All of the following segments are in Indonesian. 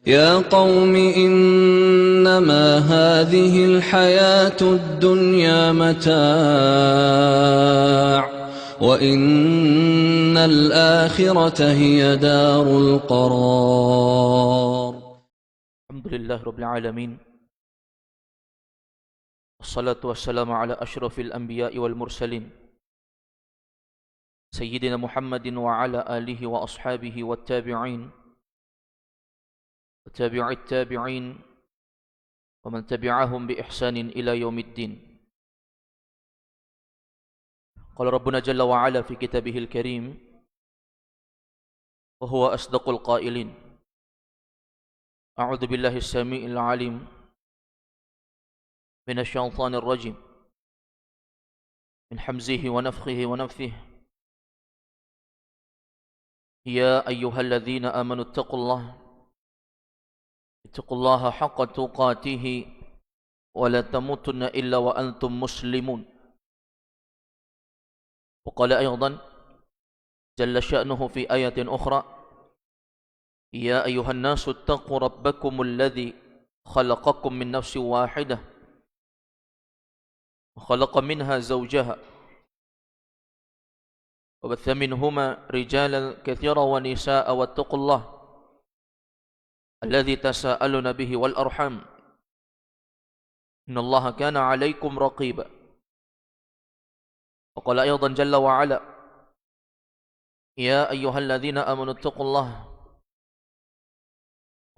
يا قوم إنما هذه الحياة الدنيا متاع وإن الآخرة هي دار القرار. الحمد لله رب العالمين، والصلاة والسلام على أشرف الأنبياء والمرسلين سيدنا محمد وعلى آله وأصحابه والتابعين وتابع التابعين ومن تبعهم بإحسان إلى يوم الدين. قال ربنا جل وعلا في كتابه الكريم وهو أصدق القائلين: أعوذ بالله السميع العليم من الشيطان الرجيم من حمزه ونفخه ونفثه. يا أيها الذين آمنوا اتقوا الله حق تقاته ولا تموتن إلا وأنتم مسلمون. وقال أيضا جل شأنه في آية أخرى: يا أيها الناس اتقوا ربكم الذي خلقكم من نفس واحدة وخلق منها زوجها وبث منهما رجالا كثيرا ونساء واتقوا الله الذي تساءلون به والأرحام إن الله كان عليكم رقيبا. وقال أيضا جل وعلا: يا أيها الذين آمنوا اتقوا الله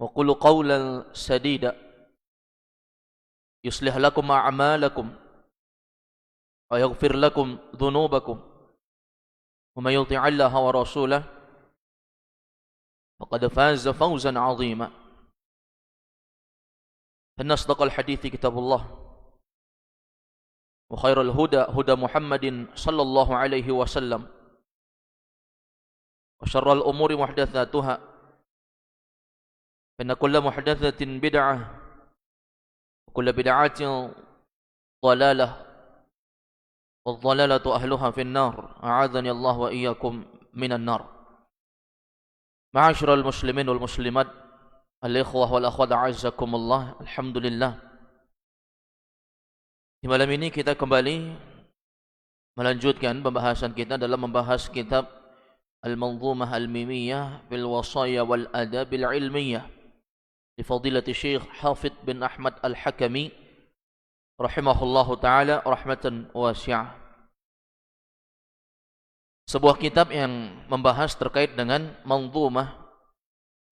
وقولوا قولا سديدا يصلح لكم أعمالكم ويغفر لكم ذنوبكم ومن يطع الله ورسوله فقد فاز فوزا عظيما. فإن أصدق الحديث كتاب الله وخير الهدى هدى محمد صلى الله عليه وسلم وشر الأمور محدثاتها فإن كل محدثة بدعة وكل بدعة ضلالة والضلالة أهلها في النار. أعاذني الله وإياكم من النار. Ma'asyiral muslimin wal muslimat, al-ikhwah wal akhwat a'azzakumullah. Alhamdulillah, di malam ini kita kembali melanjutkan pembahasan kita dalam membahas kitab Al-Manzumah Al-Mimiyah fil Wasaya wal Adab Al-Ilmiyah li Fadilati Syekh Hafidh bin Ahmad Al-Hakami rahimahullahu ta'ala rahmatan wasi'ah. Sebuah kitab yang membahas terkait dengan manzumah.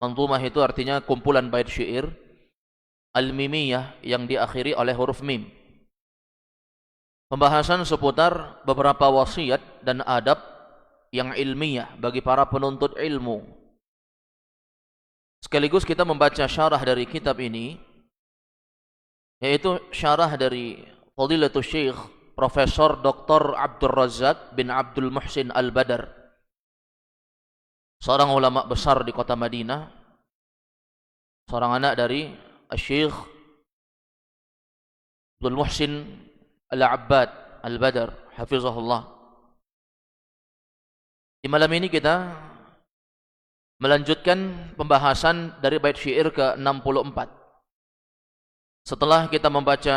Manzumah itu artinya kumpulan bait syair al-mimiyah yang diakhiri oleh huruf mim. Pembahasan seputar beberapa wasiat dan adab yang ilmiah bagi para penuntut ilmu. Sekaligus kita membaca syarah dari kitab ini, yaitu syarah dari Fadilatul Syekh Profesor Dr. Abdul Razak bin Abdul Muhsin Al-Badar, seorang ulama besar di kota Madinah, seorang anak dari Syekh Abdul Muhsin Al-Abbad Al-Badar hafizahullah. Di malam ini kita melanjutkan pembahasan dari bait syair ke-64. Setelah kita membaca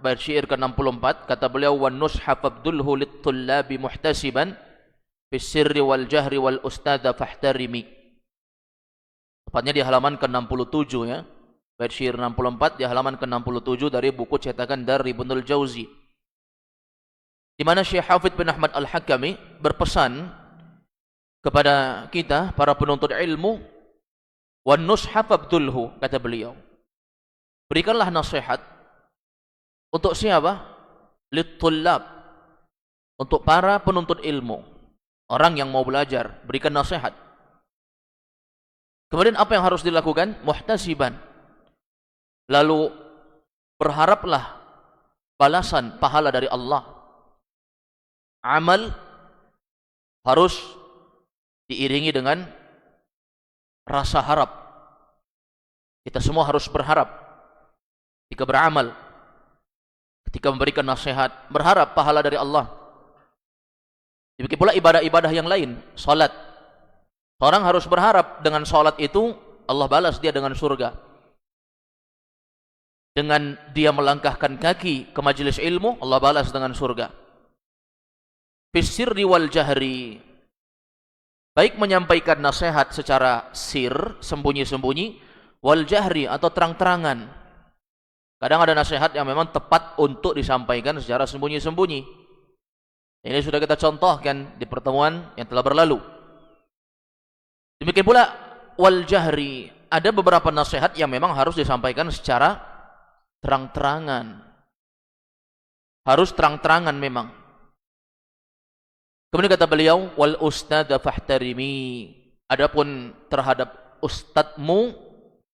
bait syair ke-64, kata beliau: "Wan nusha fabdulhu lit-tullabi muhtasiban fis sirri wal jahri wal ustadza fahtarimi." Tepatnya di halaman ke-67 ya. Bait syair 64 di halaman ke-67 dari buku cetakan Dar Ibnul Jauzi. Di mana Syekh Hafidh bin Ahmad Al-Hakami berpesan kepada kita para penuntut ilmu, "Wan nusha fabdulhu," kata beliau, berikanlah nasihat untuk siapa? Lit-tullab, untuk para penuntut ilmu, orang yang mau belajar, berikan nasihat. Kemudian apa yang harus dilakukan? Muhtasiban, lalu berharaplah balasan pahala dari Allah. Amal harus diiringi dengan rasa harap. Kita semua harus berharap ketika beramal, ketika memberikan nasihat, berharap pahala dari Allah. Demikian pula ibadah-ibadah yang lain, salat. Orang harus berharap dengan salat itu Allah balas dia dengan surga. Dengan dia melangkahkan kaki ke majelis ilmu, Allah balas dengan surga. Fis-sirri wal jahri, baik menyampaikan nasihat secara sir, sembunyi-sembunyi, wal jahri atau terang-terangan. Kadang ada nasihat yang memang tepat untuk disampaikan secara sembunyi-sembunyi. Ini sudah kita contohkan di pertemuan yang telah berlalu. Demikian pula wal jahri, ada beberapa nasihat yang memang harus disampaikan secara terang-terangan. Harus terang-terangan memang. Kemudian kata beliau, wal ustadz fahtarimi, adapun terhadap ustadzmu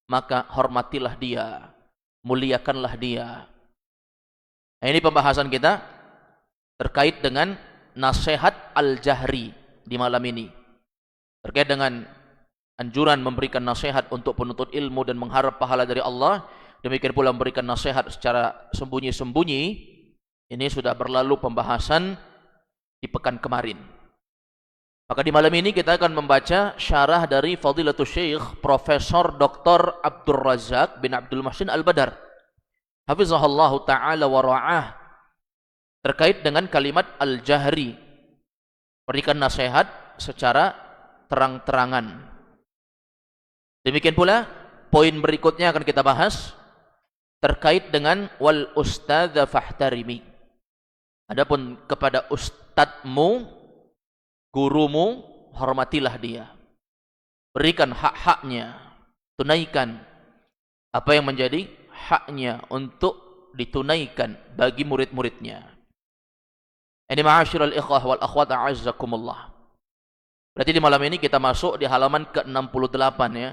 maka hormatilah dia, muliakanlah dia. Nah, ini pembahasan kita terkait dengan nasihat al-jahri di malam ini. Terkait dengan anjuran memberikan nasihat untuk penuntut ilmu dan mengharap pahala dari Allah, demikian pula memberikan nasihat secara sembunyi-sembunyi. Ini sudah berlalu pembahasan di pekan kemarin. Maka di malam ini kita akan membaca syarah dari Fadilatul Syekh Profesor Dr. Abdul Razak bin Abdul Muhsin Al-Badar, hafizahullah ta'ala wa ra'ah, terkait dengan kalimat al-jahri, berikan nasihat secara terang-terangan. Demikian pula poin berikutnya akan kita bahas terkait dengan wal ustadz fahtarimi. Adapun kepada ustadzmu, gurumu, hormatilah dia. Berikan hak-haknya, tunaikan apa yang menjadi haknya untuk ditunaikan bagi murid-muridnya. Ini ma'asyiral ikhwah wal akhwat a'azzakumullah. Berarti di malam ini kita masuk di halaman ke-68 ya.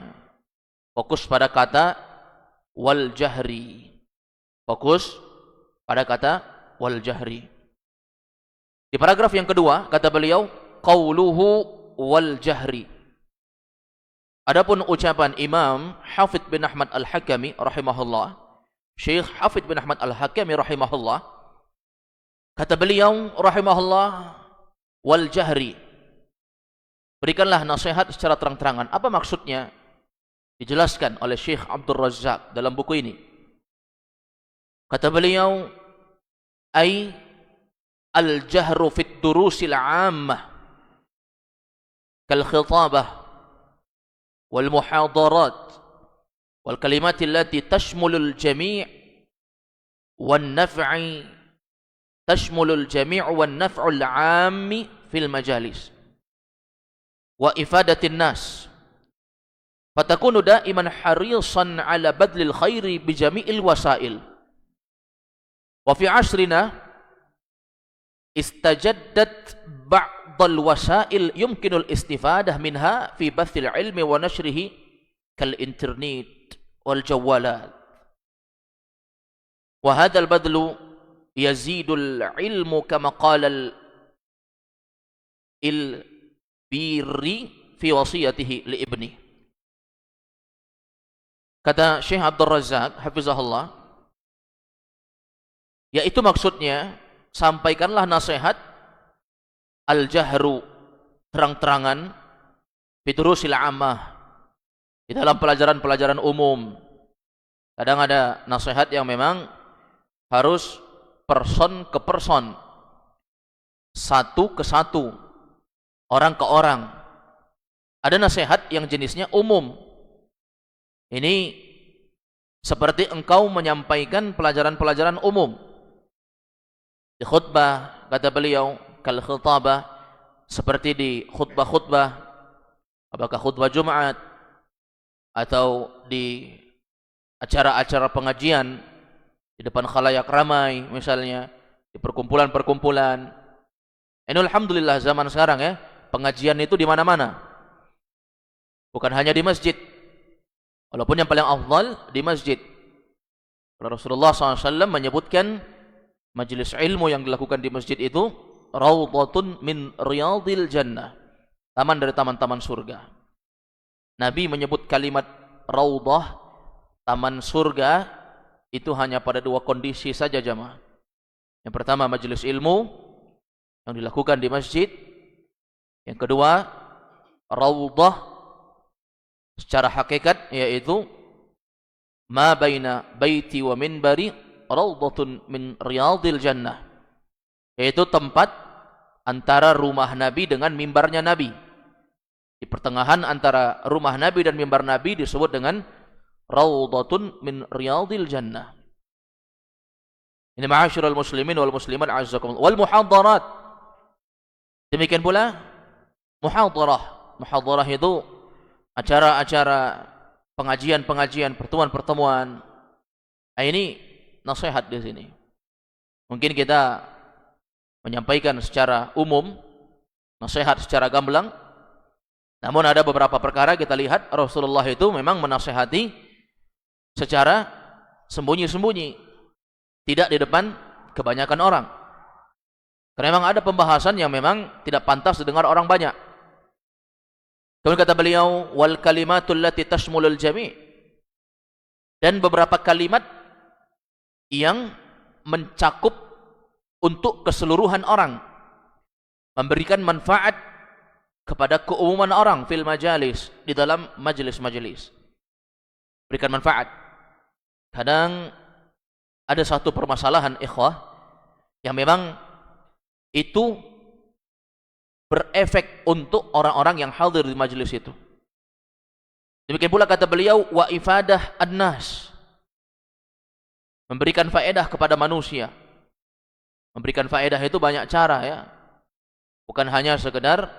Fokus pada kata wal jahri. Fokus pada kata wal jahri. Di paragraf yang kedua kata beliau qauluhu wal jahri. Adapun ucapan Imam Hafidz bin Ahmad Al-Hakami rahimahullah, Syekh Hafidz bin Ahmad Al-Hakami rahimahullah, kata beliau rahimahullah wal jahri, berikanlah nasihat secara terang-terangan. Apa maksudnya? Dijelaskan oleh Syekh Abdul Razak dalam buku ini. Kata beliau, ay al-jahru fit durusil 'ammah kal khitabah wal muhadarat wal kalimat allati tashmulul jami' wan naf'i tashmulul jami' wan naf'ul 'ammi fil majalis wa ifadatin nas, fatakunu daiman harisan ala badlil khairi bijami'il wasail. Wa fi asrina istajaddat ba'dal wasail yumkinul istifadah minha fi bathil ilmi wa nashrihi kal internet wal jawalat. Wa hadzal badlu yazidul ilmu kama qala al-Birri fi wasiyatihi li ibni. Kata Syekh Abdul Razak hafizahullah, yaitu maksudnya sampaikanlah nasihat al-jahru, terang-terangan, fidurusil ammah, di dalam pelajaran-pelajaran umum. Kadang ada nasihat yang memang harus person ke person, satu ke satu, orang ke orang. Ada nasihat yang jenisnya umum. Ini seperti engkau menyampaikan pelajaran-pelajaran umum. Di khutbah, kata beliau, kal khitabah, seperti di khutbah-khutbah, apakah khutbah Jumat atau di acara-acara pengajian di depan khalayak ramai, misalnya di perkumpulan-perkumpulan. Ini alhamdulillah zaman sekarang ya, pengajian itu di mana-mana, bukan hanya di masjid, walaupun yang paling afdal di masjid. Rasulullah SAW menyebutkan majelis ilmu yang dilakukan di masjid itu raudhatun min riyadil jannah, taman dari taman-taman surga. Nabi menyebut kalimat raudhah, taman surga, itu hanya pada dua kondisi saja jamaah. Yang pertama majelis ilmu yang dilakukan di masjid. Yang kedua raudhah secara hakikat yaitu ma baina baiti wa minbari rawdatun min riyadil jannah, yaitu tempat antara rumah Nabi dengan mimbarnya Nabi. Di pertengahan antara rumah Nabi dan mimbar Nabi disebut dengan rawdatun min riyadil jannah. Ini ma'asyiral muslimin wal muslimat a'azzakumullah. Wal muhadharat, demikian pula muhadharah. Muhadharah itu acara-acara, pengajian-pengajian, pertemuan-pertemuan. Nah, ini nasihat di sini. Mungkin kita menyampaikan secara umum, nasihat secara gamblang. Namun ada beberapa perkara kita lihat Rasulullah itu memang menasihati secara sembunyi-sembunyi, tidak di depan kebanyakan orang. Karena memang ada pembahasan yang memang tidak pantas didengar orang banyak. Kemudian kata beliau, wal kalimatul lati tashmulul jami', dan beberapa kalimat yang mencakup untuk keseluruhan orang, memberikan manfaat kepada keumuman orang fil majalis, di dalam majelis-majelis, berikan manfaat. Kadang ada satu permasalahan ikhwah yang memang itu berefek untuk orang-orang yang hadir di majelis itu. Demikian pula kata beliau, wa ifadah an-nas, memberikan faedah kepada manusia. Memberikan faedah itu banyak cara ya. Bukan hanya sekedar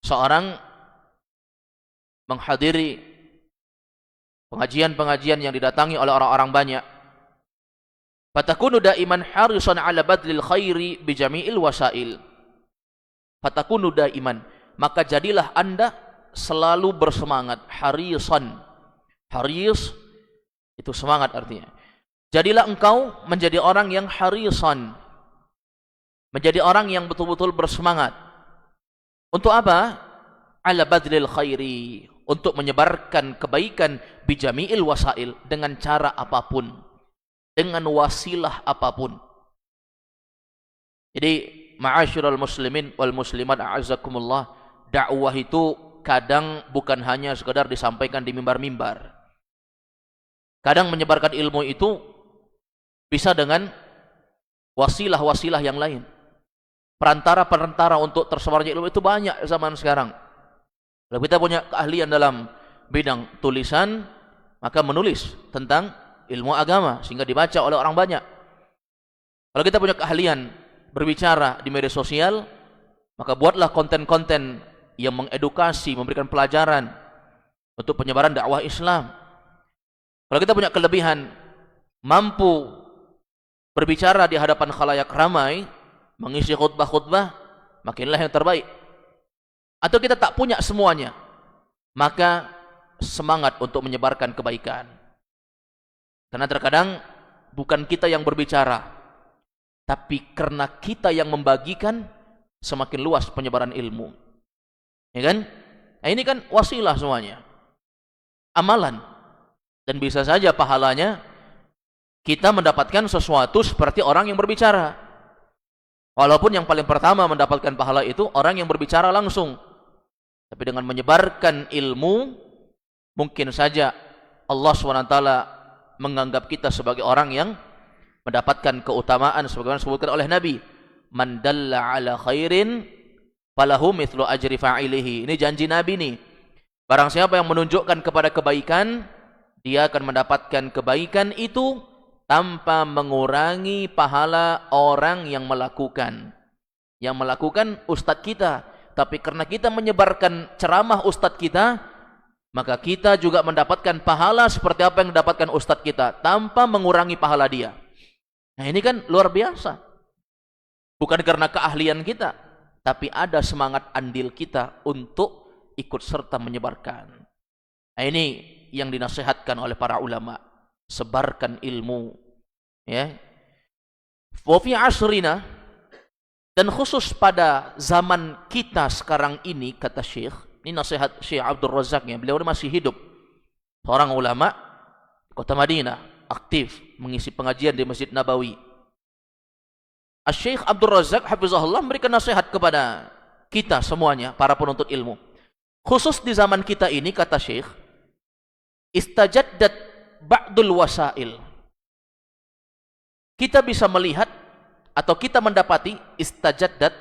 seorang menghadiri pengajian-pengajian yang didatangi oleh orang-orang banyak. Fatakunu daiman harisan ala badlil khairi bi jami'il wasail. Fatakunu daiman, maka jadilah Anda selalu bersemangat. Harisan, haris itu semangat artinya. Jadilah engkau menjadi orang yang harisan, menjadi orang yang betul-betul bersemangat. Untuk apa? Ala badlil khairi, untuk menyebarkan kebaikan bijami'il wasail, dengan cara apapun, dengan wasilah apapun. Jadi ma'asyiral muslimin wal muslimat a'azzakumullah, dakwah itu kadang bukan hanya sekedar disampaikan di mimbar-mimbar. Kadang menyebarkan ilmu itu bisa dengan wasilah-wasilah yang lain. Perantara-perantara untuk tersebarnya ilmu itu banyak zaman sekarang. Kalau kita punya keahlian dalam bidang tulisan, maka menulis tentang ilmu agama sehingga dibaca oleh orang banyak. Kalau kita punya keahlian berbicara di media sosial, maka buatlah konten-konten yang mengedukasi, memberikan pelajaran untuk penyebaran dakwah Islam. Kalau kita punya kelebihan, mampu berbicara di hadapan khalayak ramai, mengisi khutbah-khutbah, makinlah yang terbaik. Atau kita tak punya semuanya, maka semangat untuk menyebarkan kebaikan. Karena terkadang bukan kita yang berbicara, tapi karena kita yang membagikan, semakin luas penyebaran ilmu. Ya kan? Nah, ini kan wasilah semuanya, amalan. Dan bisa saja pahalanya kita mendapatkan sesuatu seperti orang yang berbicara. Walaupun yang paling pertama mendapatkan pahala itu orang yang berbicara langsung. Tapi dengan menyebarkan ilmu, mungkin saja Allah SWT menganggap kita sebagai orang yang mendapatkan keutamaan sebagaimana disebutkan oleh Nabi, man dalla ala khairin falahu mithlu ajri fa'ilihi. Ini janji Nabi nih. Barang siapa yang menunjukkan kepada kebaikan, dia akan mendapatkan kebaikan itu tanpa mengurangi pahala orang yang melakukan. Yang melakukan ustadz kita, tapi karena kita menyebarkan ceramah ustadz kita, maka kita juga mendapatkan pahala seperti apa yang didapatkan ustadz kita, tanpa mengurangi pahala dia. Nah, ini kan luar biasa. Bukan karena keahlian kita, tapi ada semangat andil kita untuk ikut serta menyebarkan. Nah, ini yang dinasihatkan oleh para ulama, sebarkan ilmu, ya. Wa fi asrina, dan khusus pada zaman kita sekarang ini, kata Syekh, ini nasihat Syekh Abdul Razak, ya, beliau masih hidup, seorang ulama kota Madinah, aktif mengisi pengajian di Masjid Nabawi. Syekh Abdul Razak hafizahullah memberikan nasihat kepada kita semuanya, para penuntut ilmu, Khusus di zaman kita ini, kata Syekh, istajaddat ba'dul wasail. Kita bisa melihat atau kita mendapati istajaddat,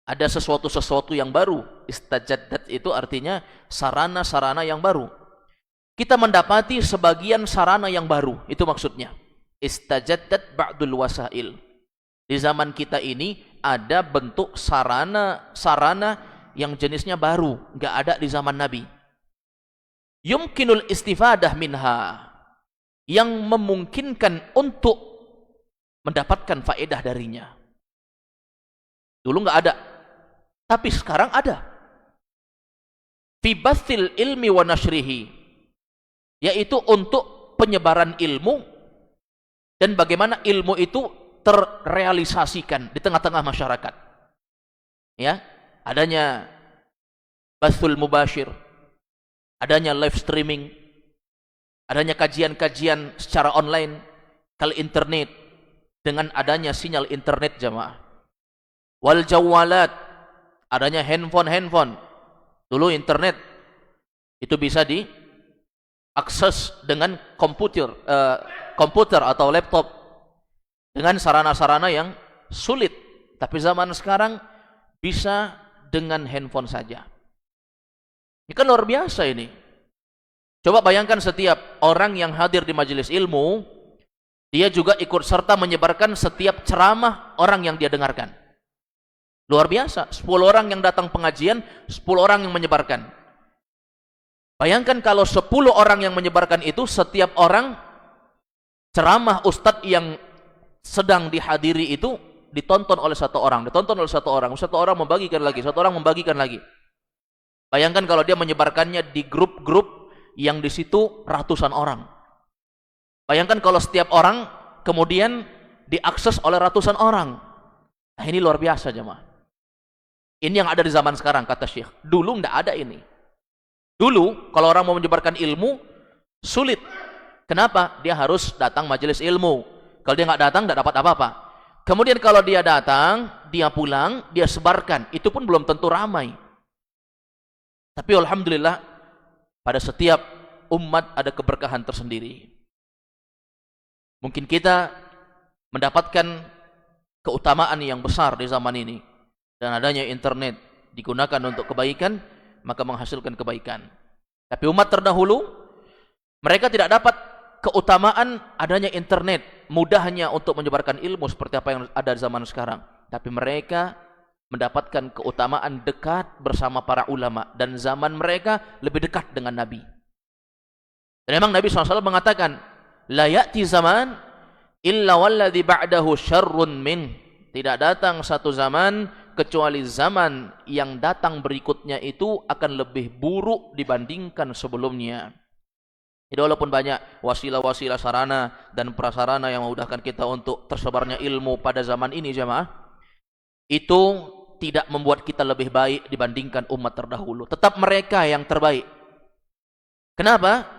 ada sesuatu yang baru. Istajaddat itu artinya sarana-sarana yang baru. Kita mendapati sebagian sarana yang baru, itu maksudnya. Istajaddat ba'dul wasail. Di zaman kita ini ada bentuk sarana yang jenisnya baru, enggak ada di zaman Nabi. Yumkinul istifadah minha, yang memungkinkan untuk mendapatkan faedah darinya. Dulu enggak ada, tapi sekarang ada. Fi bathil ilmi wa nashrihi, yaitu untuk penyebaran ilmu dan bagaimana ilmu itu terrealisasikan di tengah-tengah masyarakat. Ya, adanya bathul mubashir, adanya live streaming, adanya kajian-kajian secara online, kal internet, dengan adanya sinyal internet jamaah. Wal jawalat, adanya handphone. Dulu internet itu bisa diakses dengan komputer atau laptop dengan sarana-sarana yang sulit. Tapi zaman sekarang bisa dengan handphone saja. Ini kan luar biasa ini. Coba bayangkan setiap orang yang hadir di majelis ilmu, dia juga ikut serta menyebarkan setiap ceramah orang yang dia dengarkan. Luar biasa, 10 orang yang datang pengajian, 10 orang yang menyebarkan. Bayangkan kalau 10 orang yang menyebarkan itu, setiap orang ceramah ustadz yang sedang dihadiri itu ditonton oleh satu orang, satu orang membagikan lagi, satu orang membagikan lagi. Bayangkan kalau dia menyebarkannya di grup-grup yang di situ ratusan orang. Bayangkan kalau setiap orang kemudian diakses oleh ratusan orang. Nah, ini luar biasa jemaah. Ini yang ada di zaman sekarang, kata Syekh. Dulu enggak ada ini. Dulu kalau orang mau menyebarkan ilmu sulit. Kenapa? Dia harus datang majelis ilmu. Kalau dia enggak datang enggak dapat apa-apa. Kemudian kalau dia datang, dia pulang, dia sebarkan. Itu pun belum tentu ramai. Tapi alhamdulillah pada setiap umat ada keberkahan tersendiri. Mungkin kita mendapatkan keutamaan yang besar di zaman ini. Dan adanya internet digunakan untuk kebaikan, maka menghasilkan kebaikan. Tapi umat terdahulu, mereka tidak dapat keutamaan adanya internet, mudahnya untuk menyebarkan ilmu seperti apa yang ada di zaman sekarang. Tapi mereka mendapatkan keutamaan dekat bersama para ulama, dan zaman mereka lebih dekat dengan Nabi. Dan memang Nabi SAW mengatakan, la ya'ti zaman illa walladhi ba'dahu syarrun min. Tidak datang satu zaman kecuali zaman yang datang berikutnya itu akan lebih buruk dibandingkan sebelumnya. Jadi walaupun banyak wasilah-wasilah sarana dan prasarana yang memudahkan kita untuk tersebarnya ilmu pada zaman ini jemaah, itu tidak membuat kita lebih baik dibandingkan umat terdahulu. Tetap mereka yang terbaik. Kenapa?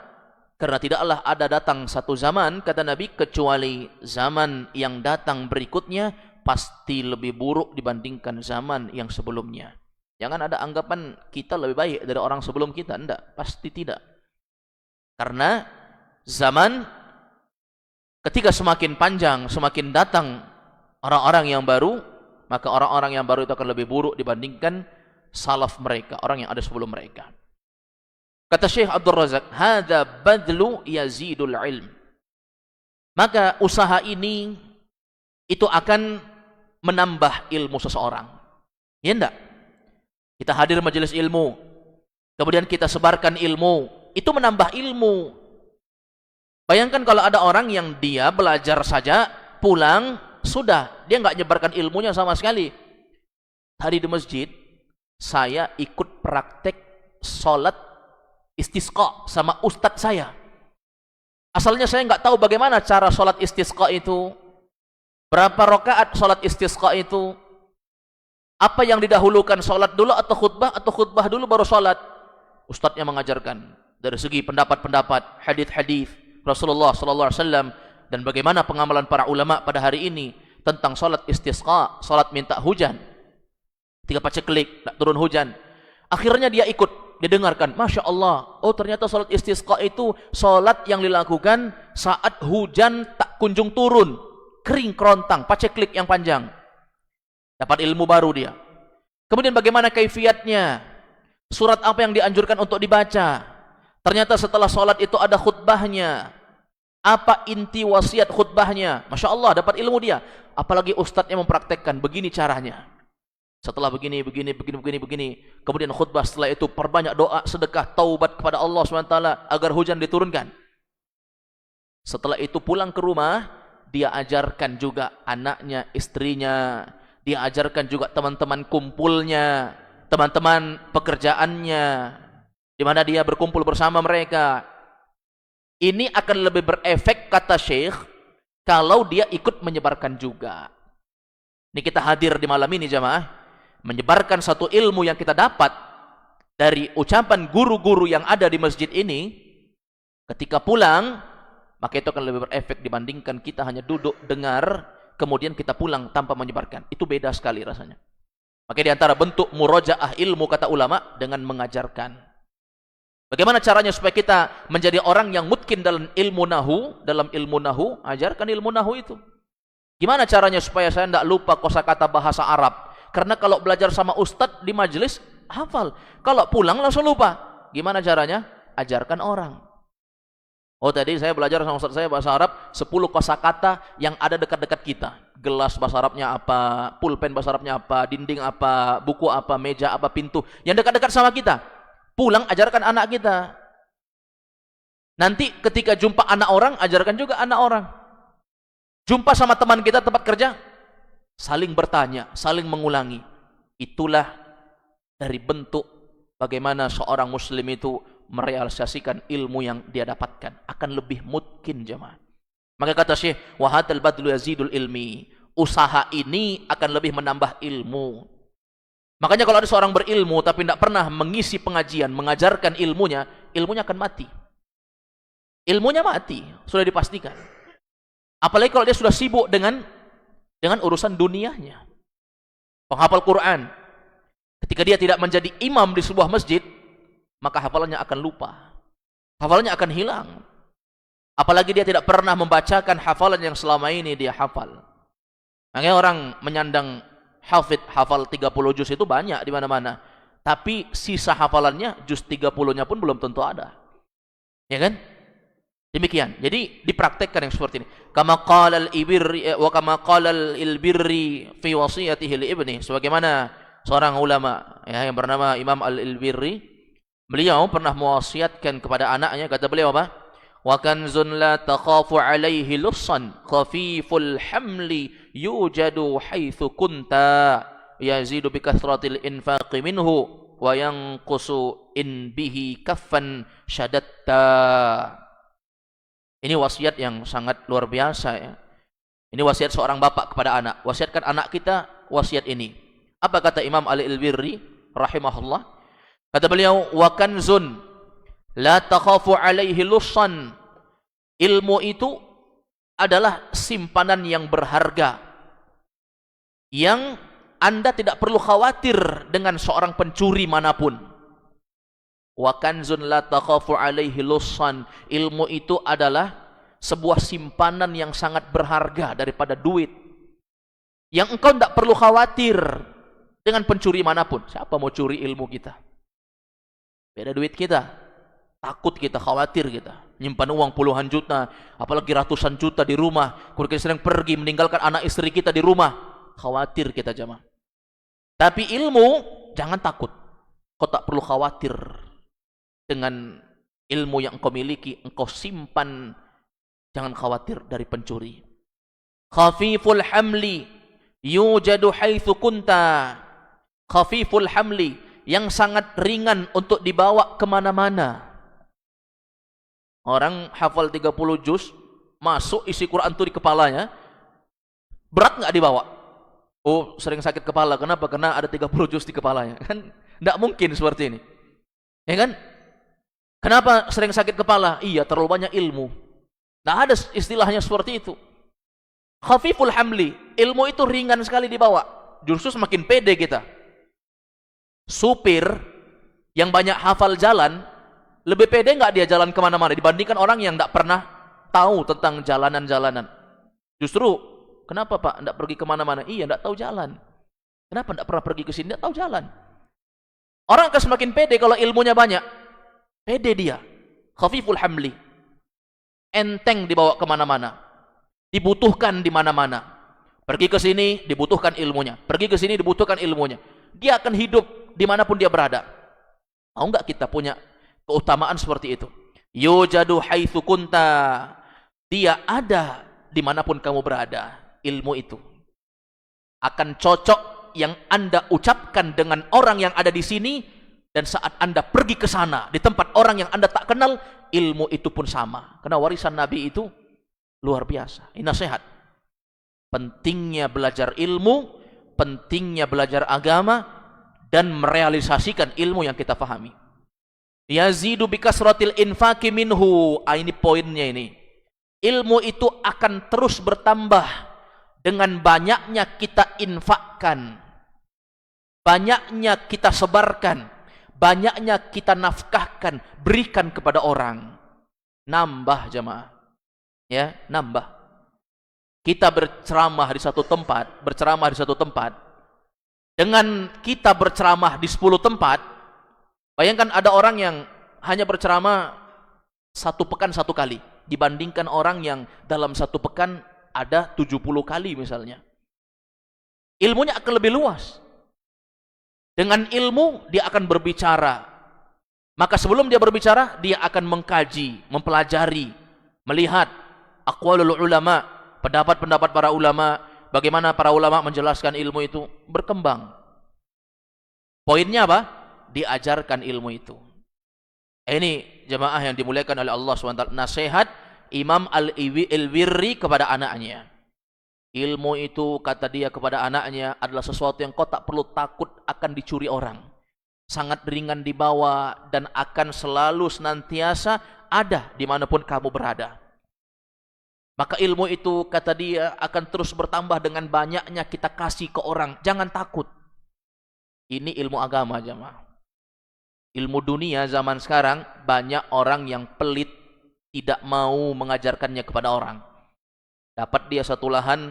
Karena tidaklah ada datang satu zaman, kata Nabi, kecuali zaman yang datang berikutnya pasti lebih buruk dibandingkan zaman yang sebelumnya. Jangan ada anggapan kita lebih baik dari orang sebelum kita. Tidak, pasti tidak. Karena zaman ketika semakin panjang, semakin datang orang-orang yang baru, maka orang-orang yang baru itu akan lebih buruk dibandingkan salaf mereka, orang yang ada sebelum mereka. Kata Syekh Abdul Razak, hadza badlu yazidul ilm. Maka usaha ini itu akan menambah ilmu seseorang. Ya enggak? Kita hadir majelis ilmu, kemudian kita sebarkan ilmu, itu menambah ilmu. Bayangkan kalau ada orang yang dia belajar saja, pulang, sudah, dia enggak nyebarkan ilmunya sama sekali. Tadi di masjid, saya ikut praktek sholat istisqa sama ustadz saya. Asalnya saya enggak tahu bagaimana cara sholat istisqa itu. Berapa rakaat sholat istisqa itu? Apa yang didahulukan, sholat dulu atau khutbah dulu baru sholat? Ustadznya mengajarkan dari segi pendapat-pendapat, hadis-hadis Rasulullah SAW, dan bagaimana pengamalan para ulama pada hari ini tentang sholat istisqa, sholat minta hujan. Ketika paceklik, tak turun hujan. Akhirnya dia ikut. didengarkan, Masya Allah, oh ternyata salat istisqa itu salat yang dilakukan saat hujan tak kunjung turun, kering kerontang, paceklik yang panjang. Dapat ilmu baru dia. Kemudian bagaimana kaifiatnya? Surat apa yang dianjurkan untuk dibaca? Ternyata setelah salat itu ada khutbahnya. Apa inti wasiat khutbahnya? Masya Allah, dapat ilmu dia. Apalagi ustadznya mempraktekkan, begini caranya. Setelah begini. Kemudian khutbah setelah itu perbanyak doa, sedekah, taubat kepada Allah SWT agar hujan diturunkan. Setelah itu pulang ke rumah, dia ajarkan juga anaknya, istrinya. Dia ajarkan juga teman-teman kumpulnya, teman-teman pekerjaannya, di mana dia berkumpul bersama mereka. Ini akan lebih berefek, kata Syekh, kalau dia ikut menyebarkan juga. Ini kita hadir di malam ini jamaah, menyebarkan satu ilmu yang kita dapat dari ucapan guru-guru yang ada di masjid ini. Ketika pulang, maka itu akan lebih berefek dibandingkan kita hanya duduk dengar, kemudian kita pulang tanpa menyebarkan. Itu beda sekali rasanya. Maka di antara bentuk murojaah ilmu, kata ulama, dengan mengajarkan. Bagaimana caranya supaya kita menjadi orang yang mutkin dalam ilmu nahu, ajarkan ilmu nahu itu. Gimana caranya supaya saya tidak lupa kosakata bahasa Arab? Karena kalau belajar sama ustadz di majelis, hafal. Kalau pulang langsung lupa. Gimana caranya? Ajarkan orang. Oh tadi saya belajar sama ustadz saya bahasa Arab, 10 kosakata yang ada dekat-dekat kita. Gelas bahasa Arabnya apa, pulpen bahasa Arabnya apa, dinding apa, buku apa, meja apa, pintu. Yang dekat-dekat sama kita. Pulang ajarkan anak kita. Nanti ketika jumpa anak orang, ajarkan juga anak orang. Jumpa sama teman kita tempat kerja, saling bertanya, saling mengulangi. Itulah dari bentuk bagaimana seorang muslim itu merealisasikan ilmu yang dia dapatkan. Akan lebih mungkin jemaah. Maka kata Syekh, wa hadzal badlu yazidul ilmi. Usaha ini akan lebih menambah ilmu. Makanya kalau ada seorang berilmu tapi tidak pernah mengisi pengajian, mengajarkan ilmunya, ilmunya akan mati. Ilmunya mati, sudah dipastikan. Apalagi kalau dia sudah sibuk dengan urusan dunianya. Penghafal Quran, ketika dia tidak menjadi imam di sebuah masjid, maka hafalannya akan lupa. Hafalannya akan hilang. Apalagi dia tidak pernah membacakan hafalan yang selama ini dia hafal. Makanya orang menyandang hafal 30 juz itu banyak di mana-mana. Tapi sisa hafalannya juz 30-nya pun belum tentu ada. Ya kan? Demikian. Jadi dipraktekkan yang seperti ini. Kama qala al-ibri wa kama qala al-ilbirri fi wasiyatihi li ibni. Sebagaimana seorang ulama ya yang bernama Imam Al-Ilbirri, beliau pernah mewasiatkan kepada anaknya, kata beliau apa? Wa kanzun la takhafu alaihi lussan khafiful hamli yujadu haitsu kunta yazidu bi kathratil infaqi minhu wa yanqusu in bihi kaffan syadatta. Ini wasiat yang sangat luar biasa ya. Ini wasiat seorang bapak kepada anak. Wasiatkan anak kita wasiat ini. Apa kata Imam Al-Ilbirri rahimahullah? Kata beliau, wa kanzun la takhafu alaihi lussan. Ilmu itu adalah simpanan yang berharga yang Anda tidak perlu khawatir dengan seorang pencuri manapun. Wa kanzun la takhafu alaihi lussan. Ilmu itu adalah sebuah simpanan yang sangat berharga daripada duit, yang engkau tidak perlu khawatir dengan pencuri manapun. Siapa mau curi ilmu kita? Beda duit kita. Takut kita, khawatir kita. Nyimpan uang puluhan juta, apalagi ratusan juta di rumah. Kemudian sedang pergi meninggalkan anak istri kita di rumah. Khawatir kita jamaah. Tapi ilmu, jangan takut. Kau tak perlu khawatir dengan ilmu yang engkau miliki. Engkau simpan. Jangan khawatir dari pencuri. Khafiful hamli yujadu haitsu kunta. Khafiful hamli, yang sangat ringan untuk dibawa kemana-mana. Orang hafal 30 juz, masuk isi Quran itu di kepalanya, berat nggak dibawa? Oh, sering sakit kepala. Kenapa? Karena ada 30 juz di kepalanya. Kan nggak mungkin seperti ini. Ya kan? Kenapa sering sakit kepala? Iya, terlalu banyak ilmu. Nggak ada istilahnya seperti itu. Khafiful hamli, ilmu itu ringan sekali dibawa. Justru semakin pede kita. Supir yang banyak hafal jalan, lebih pede nggak dia jalan kemana-mana dibandingkan orang yang tidak pernah tahu tentang jalanan-jalanan? Justru, kenapa Pak tidak pergi kemana-mana? Iya, tidak tahu jalan. Kenapa tidak pernah pergi ke sini? Tidak tahu jalan. Orang akan semakin pede kalau ilmunya banyak. Pede dia. Khafiful hamli. Enteng dibawa kemana-mana. Dibutuhkan di mana-mana. Pergi ke sini, dibutuhkan ilmunya. Pergi ke sini, dibutuhkan ilmunya. Dia akan hidup dimanapun dia berada. Mau nggak kita punya keutamaan seperti itu? Yujadu haitsu kunta. Dia ada dimanapun kamu berada. Ilmu itu akan cocok yang Anda ucapkan dengan orang yang ada di sini, dan saat Anda pergi ke sana di tempat orang yang Anda tak kenal, ilmu itu pun sama. Karena warisan Nabi itu luar biasa. Ini nasihat. Pentingnya belajar ilmu, pentingnya belajar agama, dan merealisasikan ilmu yang kita pahami. Yazidu bikasratil infaqi minhu. Ini poinnya ini. Ilmu itu akan terus bertambah dengan banyaknya kita infakkan, banyaknya kita sebarkan, banyaknya kita nafkahkan, berikan kepada orang. Nambah jemaah. Ya, nambah. Kita berceramah di satu tempat, dengan kita berceramah di 10 tempat, bayangkan ada orang yang hanya berceramah 1 pekan 1 kali, dibandingkan orang yang dalam 1 pekan ada 70 kali misalnya. Ilmunya akan lebih luas. Dengan ilmu dia akan berbicara. Maka sebelum dia berbicara, dia akan mengkaji, mempelajari, melihat aqwalul ulama, pendapat-pendapat para ulama, bagaimana para ulama menjelaskan ilmu itu, berkembang. Poinnya apa? Diajarkan ilmu itu. Ini jemaah yang dimuliakan oleh Allah SWT. Nasihat Imam Al-Wirri kepada anaknya. Ilmu itu, kata dia kepada anaknya, adalah sesuatu yang kau tak perlu takut akan dicuri orang. Sangat ringan dibawa dan akan selalu senantiasa ada dimanapun kamu berada. Maka ilmu itu, kata dia, akan terus bertambah dengan banyaknya kita kasih ke orang. Jangan takut. Ini ilmu agama jemaah. Ilmu dunia zaman sekarang, banyak orang yang pelit, tidak mau mengajarkannya kepada orang. Dapat dia satu lahan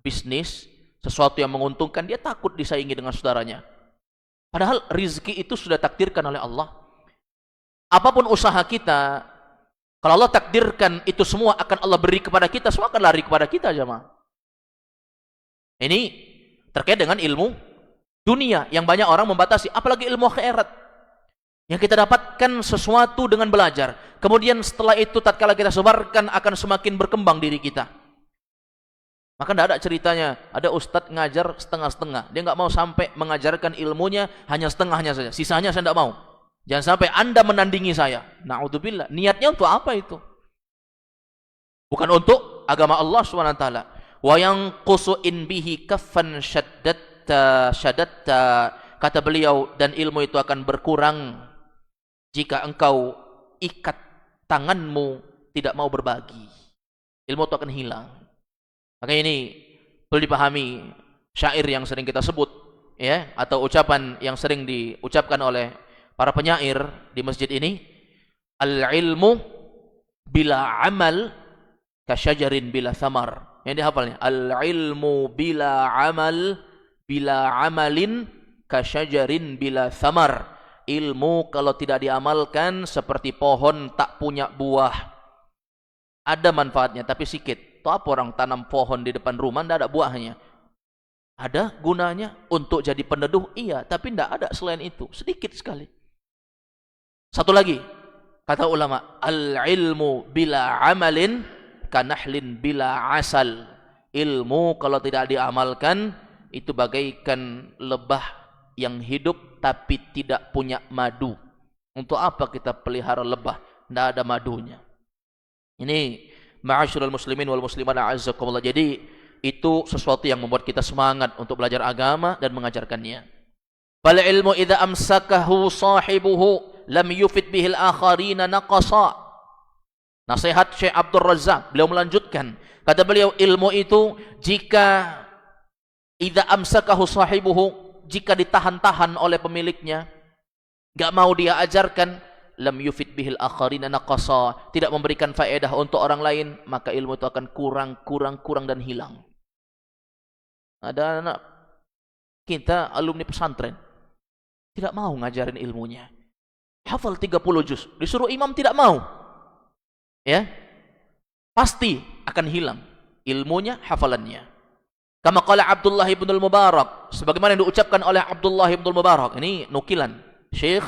bisnis, sesuatu yang menguntungkan, dia takut disaingi dengan saudaranya. Padahal rizki itu sudah takdirkan oleh Allah. Apapun usaha kita, kalau Allah takdirkan itu semua akan Allah beri kepada kita, semua akan lari kepada kita jemaah. Ini terkait dengan ilmu dunia yang banyak orang membatasi, apalagi ilmu akhirat. Yang kita dapatkan sesuatu dengan belajar. Kemudian setelah itu tatkala kita sebarkan akan semakin berkembang diri kita. Maka tidak ada ceritanya, ada ustadz ngajar setengah-setengah. Dia nggak mau sampai mengajarkan ilmunya hanya setengahnya saja. Sisanya saya tidak mau. Jangan sampai Anda menandingi saya. Na'udzubillah. Niatnya untuk apa itu? Bukan untuk agama Allah SWT. Wa yanqusu in bihi kaffan syaddatta. Kata beliau, dan ilmu itu akan berkurang jika engkau ikat tanganmu tidak mau berbagi. Ilmu itu akan hilang. Maka ini perlu dipahami syair yang sering kita sebut, ya, atau ucapan yang sering diucapkan oleh para penyair di masjid ini. Al-ilmu bila amal kasyajarin bila thamar. Yang dihafalnya, al-ilmu bila amal bila amalin kasyajarin bila thamar. Ilmu kalau tidak diamalkan seperti pohon tak punya buah. Ada manfaatnya tapi sedikit. Itu apa orang tanam pohon di depan rumah tidak ada buahnya? Ada gunanya untuk jadi peneduh, iya, tapi tidak ada selain itu, sedikit sekali. Satu lagi, kata ulama, al-ilmu bila amalin kanahlin bila asal. Ilmu kalau tidak diamalkan itu bagaikan lebah yang hidup tapi tidak punya madu. Untuk apa kita pelihara lebah? Tidak ada madunya. Ini ma'asyiral muslimin wal muslimat a'azzakumullah. Jadi itu sesuatu yang membuat kita semangat untuk belajar agama dan mengajarkannya. Bal ilmu idza amsakahu sahibuhu lam yufid bihil akharina naqasa. Nasihat Syekh Abdul Razak, beliau melanjutkan, kata beliau, ilmu itu jika idza amsakahu sahibuhu, jika ditahan-tahan oleh pemiliknya, enggak mau dia ajarkan, lam yufid bihil akharina naqasa, tidak memberikan faedah untuk orang lain, maka ilmu itu akan kurang dan hilang. Ada anak kita alumni pesantren tidak mau ngajarin ilmunya. Hafal 30 juz, disuruh imam tidak mau. Ya. Pasti akan hilang ilmunya, hafalannya. Kama qala Abdullah ibn al-Mubarak, sebagaimana yang diucapkan oleh Abdullah ibn al-Mubarak. Ini nukilan Syekh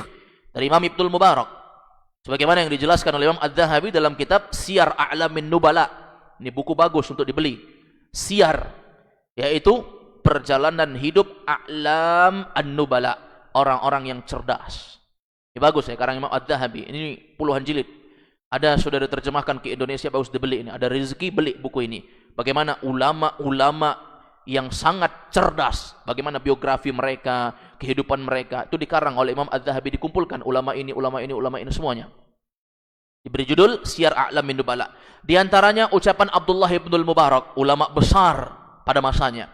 dari Imam Ibnu Mubarak. Sebagaimana yang dijelaskan oleh Imam Az-Zahabi dalam kitab Siyar A'lamin Nubala. Ini buku bagus untuk dibeli. Siyar, yaitu perjalanan hidup A'lam An-Nubala, orang-orang yang cerdas. Ini bagus ya, karang Imam Az-Zahabi. Ini puluhan jilid. Ada sudah diterjemahkan ke Indonesia, bagus dibeli ini. Ada rezeki beli buku ini. Bagaimana ulama-ulama yang sangat cerdas, bagaimana biografi mereka, kehidupan mereka, itu dikarang oleh Imam Az-Zahabi, dikumpulkan ulama ini semuanya. Diberi judul Siyar A'lamin Nubala. Di antaranya ucapan Abdullah ibn al-Mubarak, ulama besar pada masanya.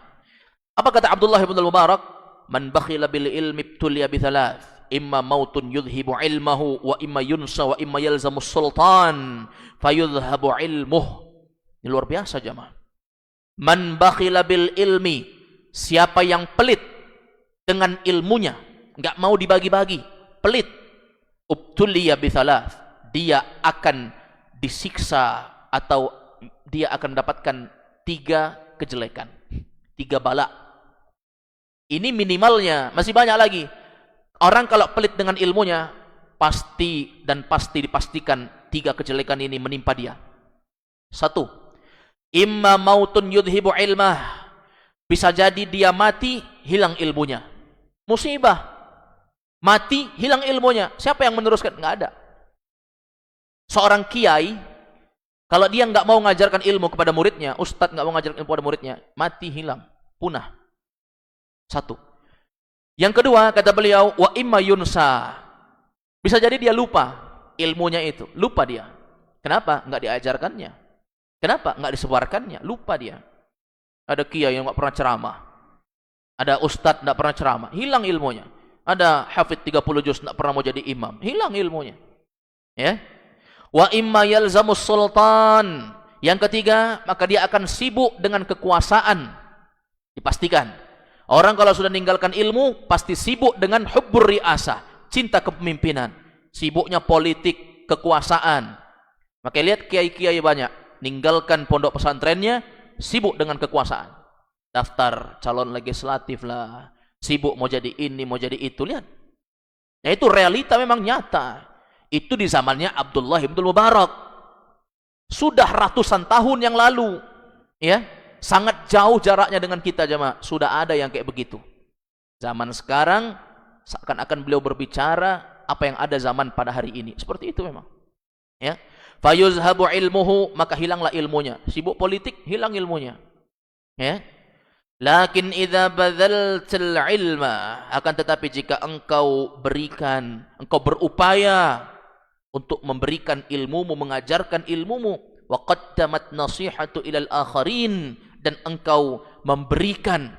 Apa kata Abdullah ibn al-Mubarak? Man bakhila bil ilmi ibtuliya bi thalath, imma mautun yudhibu ilmahu, wa imma yunsa, wa imma yalzamu sultan fayudhabu ilmuh. Ini luar biasa jamaah. Man bakhila bil ilmi, siapa yang pelit dengan ilmunya, enggak mau dibagi-bagi, pelit, ubtuliya bi thalath, dia akan disiksa atau dia akan mendapatkan 3 kejelekan, 3 bala. Ini minimalnya, masih banyak lagi. Orang kalau pelit dengan ilmunya, pasti dipastikan 3 kejelekan ini menimpa dia. 1, imma mautun yudhibu ilmah, bisa jadi dia mati, hilang ilmunya. Musibah, mati, hilang ilmunya. Siapa yang meneruskan? Enggak ada. Seorang kiai, kalau dia enggak mau mengajarkan ilmu kepada muridnya, ustadz enggak mau mengajarkan ilmu kepada muridnya, mati, hilang, punah. 1. Yang kedua, kata beliau, wa imma yunsa, bisa jadi dia lupa ilmunya itu, lupa dia. Kenapa? Enggak diajarkannya. Kenapa? Enggak disebarkannya, lupa dia. Ada kiai yang enggak pernah ceramah, ada ustadz enggak pernah ceramah, hilang ilmunya. Ada hafidh 30 juz enggak pernah mau jadi imam, hilang ilmunya. Ya. Wa imma yalzamus sultan, yang ketiga, maka dia akan sibuk dengan kekuasaan. Dipastikan orang kalau sudah meninggalkan ilmu pasti sibuk dengan hubbur riasah, cinta kepemimpinan, sibuknya politik, kekuasaan. Maka lihat kiai-kiai banyak ninggalkan pondok pesantrennya, sibuk dengan kekuasaan. Daftar calon legislatif lah, sibuk mau jadi ini, mau jadi itu. Lihat. Ya, itu realita memang nyata. Itu di zamannya Abdullah ibn Mubarak. Sudah ratusan tahun yang lalu. Ya, sangat jauh jaraknya dengan kita jemaah. Sudah ada yang kayak begitu. Zaman sekarang seakan-akan beliau berbicara apa yang ada zaman pada hari ini. Seperti itu memang. Ya. Fayuzhabu ilmuhu, maka hilanglah ilmunya. Sibuk politik, hilang ilmunya. Ya. Lakin idza badzaltal ilma, akan tetapi jika engkau berikan, engkau berupaya untuk memberikan ilmumu, mengajarkan ilmumu, wa qaddamat nasihatu ilal akharin, dan engkau memberikan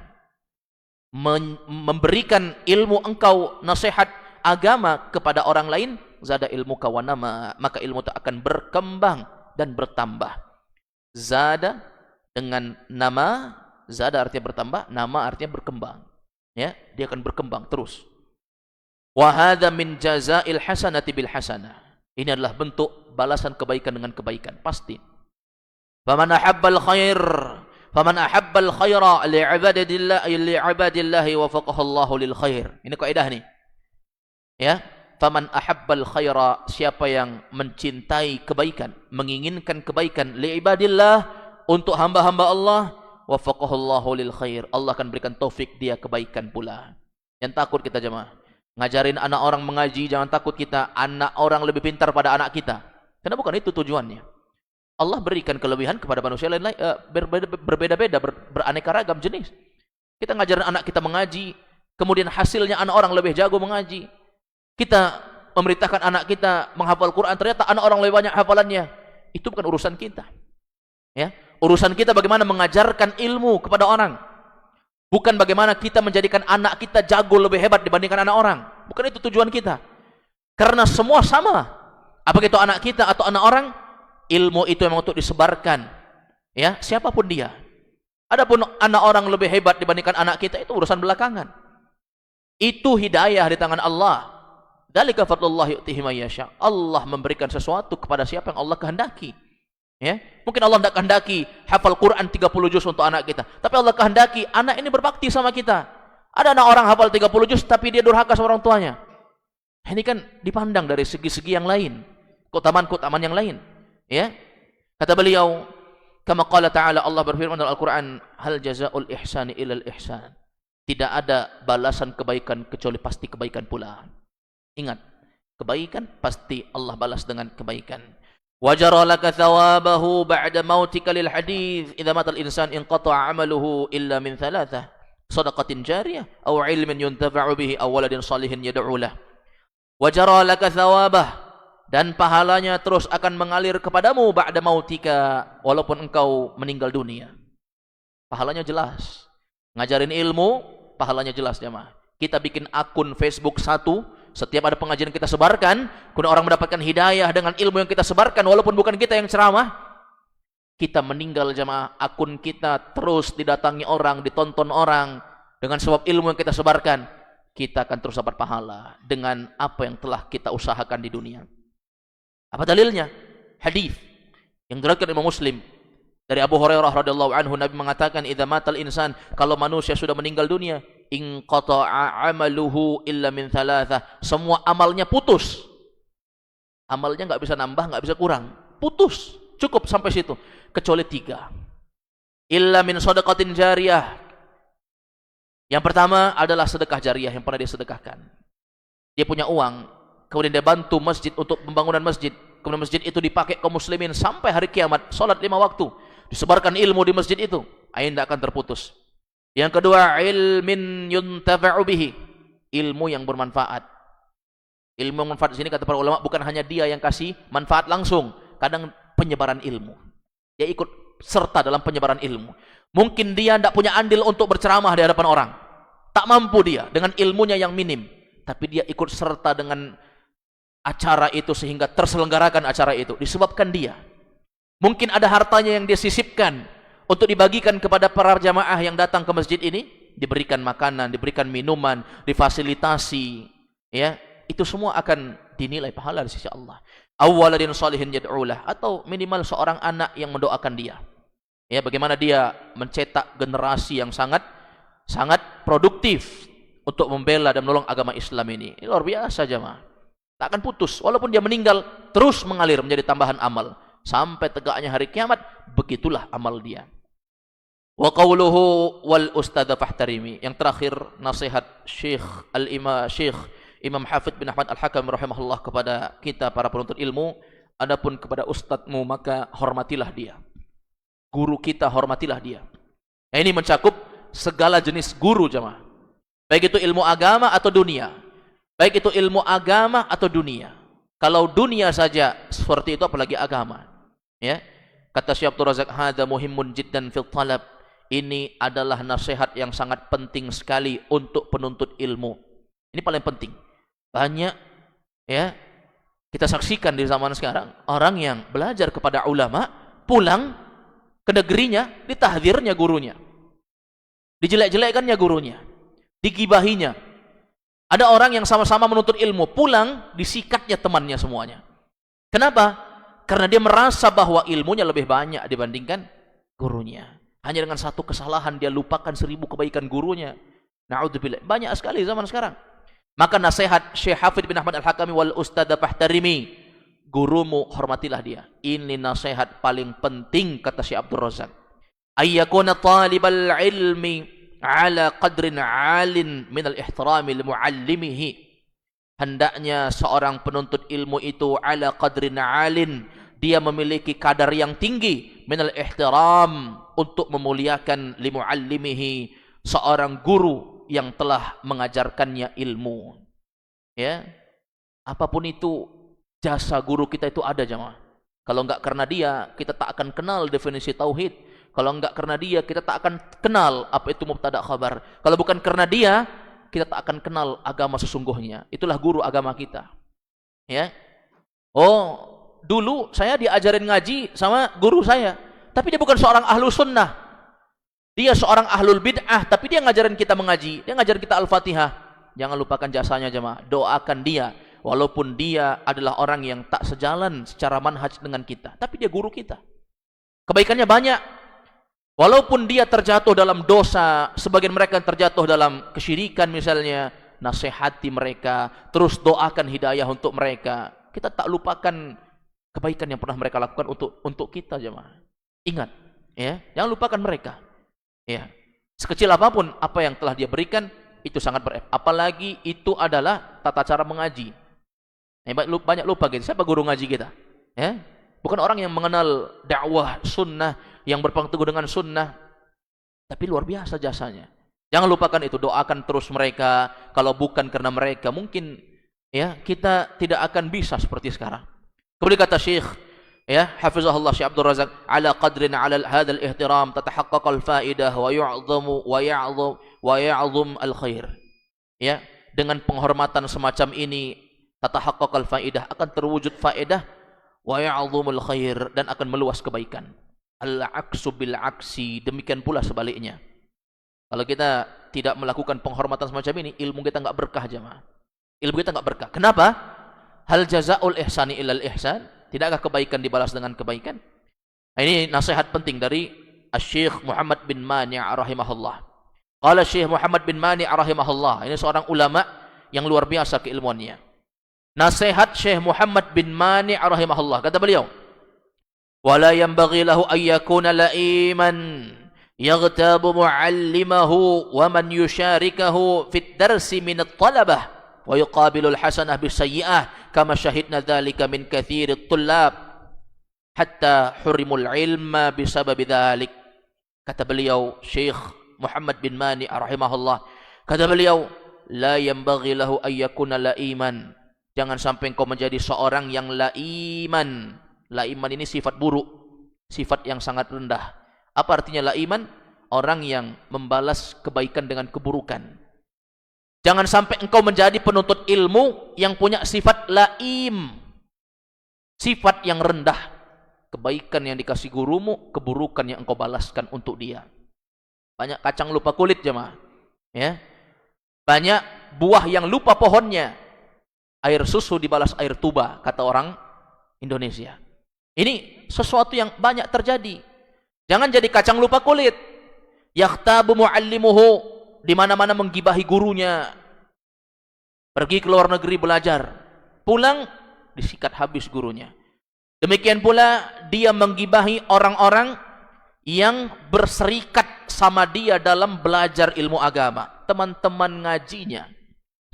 ilmu engkau, nasihat agama kepada orang lain, zada ilmu kawanama, maka ilmu itu akan berkembang dan bertambah. Zada dengan nama, zada artinya bertambah, nama artinya berkembang. Ya, dia akan berkembang terus. Wa hadza min jazail hasanati bil hasanah. Ini adalah bentuk balasan kebaikan dengan kebaikan, pasti. Faman ahabbal khaira li'ibadillahi wafaqahu Allahu lil khair. Ini kaidah nih. Ya, faman ahabbal khaira, siapa yang mencintai kebaikan, menginginkan kebaikan, li'ibadillah, untuk hamba-hamba Allah, wafaqahu Allahu lil khair, Allah akan berikan taufik dia kebaikan pula. Yang takut kita jemaah, ngajarin anak orang mengaji, jangan takut kita anak orang lebih pintar pada anak kita. Karena bukan itu tujuannya. Allah berikan kelebihan kepada manusia lain, berbeda-beda, beraneka ragam jenis. Kita ngajarin anak kita mengaji, kemudian hasilnya anak orang lebih jago mengaji. Kita memerintahkan anak kita menghafal Quran, ternyata anak orang lebih banyak hafalannya. Itu bukan urusan kita. Ya, urusan kita bagaimana mengajarkan ilmu kepada orang. Bukan bagaimana kita menjadikan anak kita jago lebih hebat dibandingkan anak orang. Bukan itu tujuan kita. Karena semua sama. Apakah itu anak kita atau anak orang, ilmu itu memang untuk disebarkan. Ya, siapapun dia. Adapun anak orang lebih hebat dibandingkan anak kita, itu urusan belakangan. Itu hidayah di tangan Allah. Dzalika fadlullah yu'tihi may yasha. Allah memberikan sesuatu kepada siapa yang Allah kehendaki. Ya, mungkin Allah tidak kehendaki hafal Quran 30 juz untuk anak kita, tapi Allah kehendaki anak ini berbakti sama kita. Ada anak orang hafal 30 juz tapi dia durhaka sama orang tuanya. Ini kan dipandang dari segi-segi yang lain, keutamaan-keutamaan yang lain. Ya, kata beliau, kama qala ta'ala, Allah berfirman dalam Al-Quran, hal jazaa'ul ihsani ilal ihsan. Tidak ada balasan kebaikan kecuali pasti kebaikan pula. Ingat, kebaikan pasti Allah balas dengan kebaikan. Wajara laka thawabahu ba'da mautika lil hadith idza matal insan inqata'a 'amaluhu illa min thalathah shadaqatin jariyah aw 'ilmin yuntafa'u bihi aw waladin shalihin yad'u lah. Wajara laka thawabah, dan pahalanya terus akan mengalir kepadamu ba'da mautika, walaupun engkau meninggal dunia. Pahalanya jelas. Ngajarin ilmu, pahalanya jelas jemaah. Kita bikin akun Facebook satu, setiap ada pengajian kita sebarkan, kemudian orang mendapatkan hidayah dengan ilmu yang kita sebarkan, walaupun bukan kita yang ceramah. Kita meninggal jemaah, akun kita terus didatangi orang, ditonton orang, dengan sebab ilmu yang kita sebarkan, kita akan terus dapat pahala dengan apa yang telah kita usahakan di dunia. Apa dalilnya? Hadis yang diriwayatkan Imam Muslim dari Abu Hurairah radhiyallahu anhu, Nabi mengatakan, idza matal insan, kalau manusia sudah meninggal dunia, inqata'a 'amaluhu illa min thalathah, semua amalnya putus. Amalnya enggak bisa nambah, enggak bisa kurang. Putus, cukup sampai situ, kecuali 3. Illa min shadaqatin jariyah. Yang pertama adalah sedekah jariyah yang pernah dia sedekahkan. Dia punya uang, kemudian dia bantu masjid untuk pembangunan masjid. Kemudian masjid itu dipakai kaum muslimin sampai hari kiamat, salat 5 waktu. Disebarkan ilmu di masjid itu, tidak akan terputus. Yang kedua, ilmin yuntafa'u bihi, ilmu yang bermanfaat. Ilmu yang bermanfaat di sini kata para ulama bukan hanya dia yang kasih manfaat langsung, kadang penyebaran ilmu. Dia ikut serta dalam penyebaran ilmu. Mungkin dia tidak punya andil untuk berceramah di hadapan orang. Tak mampu dia dengan ilmunya yang minim, tapi dia ikut serta dengan acara itu sehingga terselenggarakan acara itu disebabkan dia. Mungkin ada hartanya yang dia sisipkan untuk dibagikan kepada para jamaah yang datang ke masjid ini, diberikan makanan, diberikan minuman, difasilitasi, ya, itu semua akan dinilai pahala di sisi Allah. Awwaladin shalihin yad'ulah, atau minimal seorang anak yang mendoakan dia. Ya, bagaimana dia mencetak generasi yang sangat produktif untuk membela dan menolong agama Islam ini. Ini luar biasa jemaah. Tak akan putus, walaupun dia meninggal, terus mengalir menjadi tambahan amal sampai tegaknya hari kiamat. Begitulah amal dia. Wa qawluhu wal ustadz fahtarimi. Yang terakhir, nasihat Syekh Imam Hafidh bin Ahmad Al-Hakam rahimahullah kepada kita para penuntut ilmu. Adapun kepada ustadzmu, maka hormatilah dia. Guru kita, hormatilah dia. Nah, ini mencakup segala jenis guru jemaah. Baik itu ilmu agama atau dunia. Baik itu ilmu agama atau dunia. Kalau dunia saja seperti itu, apalagi agama. Ya, kata Syekh Abdul Razak, hadza muhimmun jiddan fil talab. Ini adalah nasihat yang sangat penting sekali untuk penuntut ilmu. Ini paling penting. Banyak ya kita saksikan di zaman sekarang orang yang belajar kepada ulama, pulang ke negerinya ditahdzirnya gurunya. Dijelek-jelekkannya gurunya, digibahinya. Ada orang yang sama-sama menuntut ilmu, pulang disikatnya temannya semuanya. Kenapa? Karena dia merasa bahwa ilmunya lebih banyak dibandingkan gurunya. Hanya dengan satu kesalahan dia lupakan 1000 kebaikan gurunya. Na'udzubillah. Banyak sekali zaman sekarang. Maka nasihat Syekh Hafidh bin Ahmad Al-Hakami wal ustadz fahtarimi. Gurumu hormatilah dia. Ini nasihat paling penting kata Syekh Abdul Razak. Ayyakuna talibal ilmi ala qadrin alin minal ihtirami li muallimihi. Hendaknya seorang penuntut ilmu itu ala qadrin alin, dia memiliki kadar yang tinggi minal ihtiram, untuk memuliakan li muallimihi, seorang guru yang telah mengajarkannya ilmu. Ya, apapun itu jasa guru kita itu ada jemaah. Kalau enggak karena dia, kita tak akan kenal definisi tauhid. Kalau enggak karena dia, kita tak akan kenal apa itu mubtada khabar. Kalau bukan karena dia, kita tak akan kenal agama sesungguhnya. Itulah guru agama kita. Ya. Oh, dulu saya diajarin ngaji sama guru saya, tapi dia bukan seorang ahlu sunnah. Dia seorang ahlul bid'ah, tapi dia ngajarin kita mengaji, dia ngajarin kita Al-Fatihah. Jangan lupakan jasanya jemaah. Doakan dia, walaupun dia adalah orang yang tak sejalan secara manhaj dengan kita, tapi dia guru kita. Kebaikannya banyak. Walaupun dia terjatuh dalam dosa, sebagian mereka terjatuh dalam kesyirikan misalnya, nasihati mereka, terus doakan hidayah untuk mereka. Kita tak lupakan kebaikan yang pernah mereka lakukan untuk kita jemaah. Ingat, ya, jangan lupakan mereka. Ya, sekecil apapun apa yang telah dia berikan itu sangat berefek. Apalagi itu adalah tata cara mengaji. Banyak lupa gitu. Siapa guru ngaji kita? Ya, bukan orang yang mengenal dakwah sunnah, yang berpegang teguh dengan sunnah, tapi luar biasa jasanya. Jangan lupakan itu, doakan terus mereka. Kalau bukan karena mereka, mungkin ya kita tidak akan bisa seperti sekarang. Kemudian kata Syekh, ya, hafizahullah Syekh Abdul Razak, ala qadrin ala hadzal ihtiram tatahaqqaqal faidah wa ya'zum al khair. Ya, dengan penghormatan semacam ini tatahaqqaqal faidah, akan terwujud faedah, wa ya'zumul khair, dan akan meluas kebaikan. Al-aksu bil aksi, demikian pula sebaliknya. Kalau kita tidak melakukan penghormatan semacam ini, ilmu kita enggak berkah jemaah. Ilmu kita enggak berkah. Kenapa? Hal jazaa'ul ihsani illal ihsan? Tidakkah kebaikan dibalas dengan kebaikan? Ini nasihat penting dari Syekh Muhammad bin Mani' rahimahullah. Qala Syekh Muhammad bin Mani' rahimahullah, ini seorang ulama yang luar biasa keilmuannya. Nasihat Syekh Muhammad bin Mani' rahimahullah, kata beliau, wala yanbaghi lahu an yakuna la'iman yaghtabu muallimahu wa man yusharikahu fit darsi min at-talabah wa yuqabilu al-hasanah bis-sayyi'ah kama syahidna dzalika min katsiri at-tullab hatta hurimul ilma bisababi dzalik. Kata beliau Syekh Muhammad bin Mani rahimahullah, kata beliau, la yanbaghi lahu an yakuna la'iman, jangan sampai engkau menjadi seorang yang laiman. Laiman ini sifat buruk, sifat yang sangat rendah. Apa artinya laiman? Orang yang membalas kebaikan dengan keburukan. Jangan sampai engkau menjadi penuntut ilmu yang punya sifat laim, sifat yang rendah. Kebaikan yang dikasih gurumu, keburukan yang engkau balaskan untuk dia. Banyak kacang lupa kulit jemaah, ya. Banyak buah yang lupa pohonnya. Air susu dibalas air tuba, kata orang Indonesia. Ini sesuatu yang banyak terjadi. Jangan jadi kacang lupa kulit. Yakhtabu muallimuhu, di mana-mana menggibahi gurunya. Pergi ke luar negeri belajar, pulang disikat habis gurunya. Demikian pula dia menggibahi orang-orang yang berserikat sama dia dalam belajar ilmu agama. Teman-teman ngajinya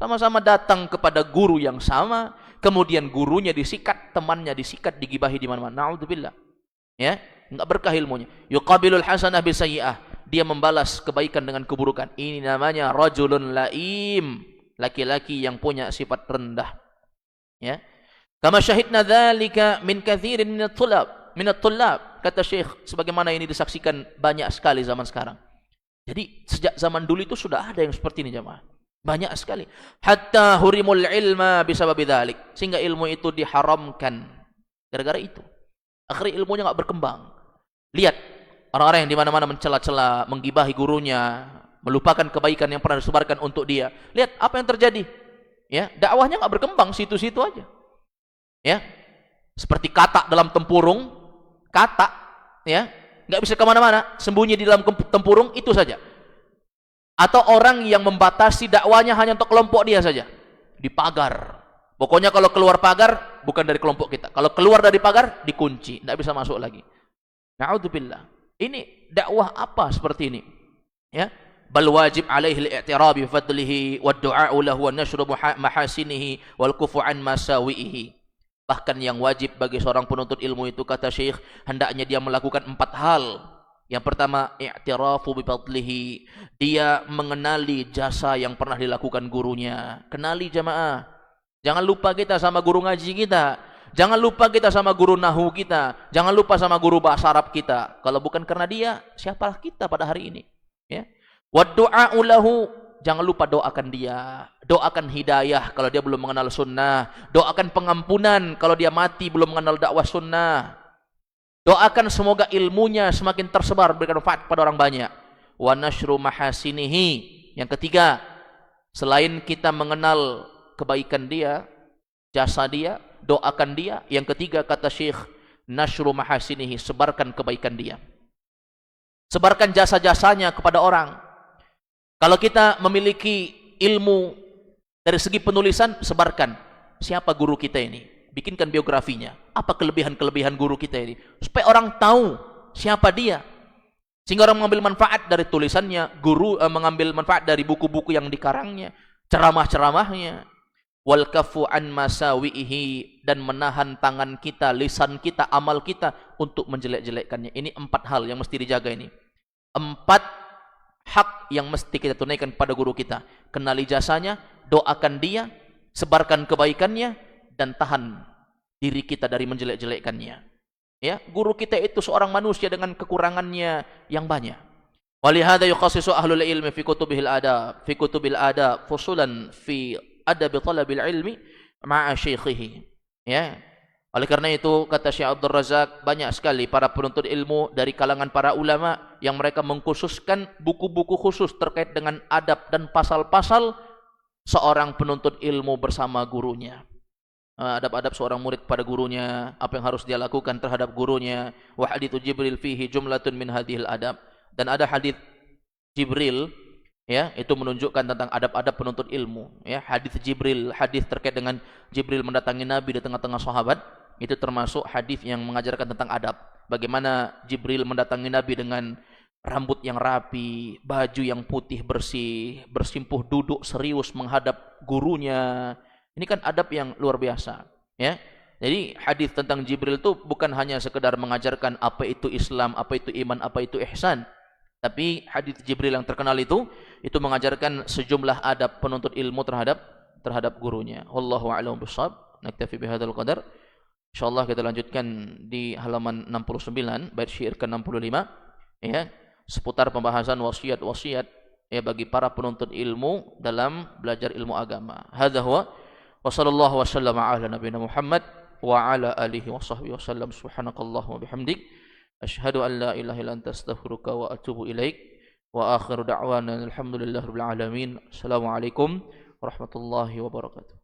sama-sama datang kepada guru yang sama, kemudian gurunya disikat, temannya disikat, digibahi di mana-mana. Na'udzubillah. Ya, enggak berkah ilmunya. Yuqabilul hasanah bisayyi'ah, dia membalas kebaikan dengan keburukan. Ini namanya rajulun laim, laki-laki yang punya sifat rendah. Ya. Kama syahidna dzalika min katsirin minat tullab, kata Syekh, sebagaimana ini disaksikan banyak sekali zaman sekarang. Jadi sejak zaman dulu itu sudah ada yang seperti ini jemaah. Banyak sekali. Hatta hurimul ilma bisababi dzalik, sehingga ilmu itu diharamkan gara-gara itu. Akhirnya ilmunya enggak berkembang. Lihat orang-orang yang di mana-mana mencela-cela, menggibahi gurunya, melupakan kebaikan yang pernah disebarkan untuk dia. Lihat apa yang terjadi. Ya, dakwahnya enggak berkembang, situ-situ aja. Ya. Seperti katak dalam tempurung, katak, ya, enggak bisa kemana-mana, sembunyi di dalam tempurung itu saja. Atau orang yang membatasi dakwanya hanya untuk kelompok dia saja, di pagar. Pokoknya kalau keluar pagar bukan dari kelompok kita. Kalau keluar dari pagar dikunci, tidak bisa masuk lagi. Na'udzubillah. Ini dakwah apa seperti ini? Ya, bal wajib alaihi al-i'tirab bi fadlihi wad du'a'u lahu wa nashru mahasinihi wal kufu an masawihi. Bahkan yang wajib bagi seorang penuntut ilmu itu, kata Syekh, hendaknya dia melakukan 4 hal. Yang pertama, i'tirafu bi fadlihi, dia mengenali jasa yang pernah dilakukan gurunya. Kenali jamaah. Jangan lupa kita sama guru ngaji kita. Jangan lupa kita sama guru nahu kita. Jangan lupa sama guru bahasa Arab kita. Kalau bukan karena dia, siapakah kita pada hari ini? Ya. Wad du'a'u lahu, jangan lupa doakan dia. Doakan hidayah kalau dia belum mengenal sunnah. Doakan pengampunan kalau dia mati belum mengenal dakwah sunnah. Doakan semoga ilmunya semakin tersebar, berikan manfaat kepada orang banyak. Wa nashru mahasinihi. Yang ketiga, selain kita mengenal kebaikan dia, jasa dia, doakan dia. Yang ketiga kata Syekh, nashru mahasinihi, sebarkan kebaikan dia. Sebarkan jasa-jasanya kepada orang. Kalau kita memiliki ilmu dari segi penulisan, sebarkan. Siapa guru kita ini? Bikinkan biografinya. Apa kelebihan-kelebihan guru kita ini? Supaya orang tahu siapa dia. Sehingga orang mengambil manfaat dari tulisannya, guru mengambil manfaat dari buku-buku yang dikarangnya, ceramah-ceramahnya. Wal kafu an masawihi, dan menahan tangan kita, lisan kita, amal kita untuk menjelek-jelekkannya. Ini 4 hal yang mesti dijaga ini. 4 hak yang mesti kita tunaikan kepada guru kita. Kenali jasanya, doakan dia, sebarkan kebaikannya, dan tahan diri kita dari menjelek-jelekkannya. Ya, guru kita itu seorang manusia dengan kekurangannya yang banyak. Walihada yukhasisu ahlul ilmi fi kutubil adab fusulan fi adab talabil ilmi ma'a syaikhihi. Ya. Oleh karena itu kata Syekh Abdul Razak, banyak sekali para penuntut ilmu dari kalangan para ulama yang mereka mengkhususkan buku-buku khusus terkait dengan adab dan pasal-pasal seorang penuntut ilmu bersama gurunya. Adab-adab seorang murid kepada gurunya, apa yang harus dia lakukan terhadap gurunya. Wa hadithu Jibril fihi jumlatun min hadhil adab, dan ada hadis Jibril, ya, itu menunjukkan tentang adab-adab penuntut ilmu, ya. Hadis Jibril, hadis terkait dengan Jibril mendatangi Nabi di tengah-tengah sahabat, itu termasuk hadis yang mengajarkan tentang adab. Bagaimana Jibril mendatangi Nabi dengan rambut yang rapi, baju yang putih bersih, bersimpuh duduk serius menghadap gurunya. Ini kan adab yang luar biasa, ya. Jadi hadis tentang Jibril itu bukan hanya sekedar mengajarkan apa itu Islam, apa itu iman, apa itu ihsan. Tapi hadis Jibril yang terkenal itu mengajarkan sejumlah adab penuntut ilmu terhadap gurunya. Wallahu a'lam bishawab. Naktafi bihadzal qadar. Insyaallah kita lanjutkan di halaman 69 bait syair ke-65, ya, seputar pembahasan wasiat-wasiat, ya, bagi para penuntut ilmu dalam belajar ilmu agama. Hadza huwa wa sallallahu wasallam ala nabiyina Muhammad wa ala alihi wa sahbihi wasallam. Subhanakallahumma bihamdik asyhadu an la ilaha illa anta astaghfiruka wa atubu ilaik. Wa akhiru da'wana alhamdulillahirabbil alamin. Assalamualaikum warahmatullahi wabarakatuh.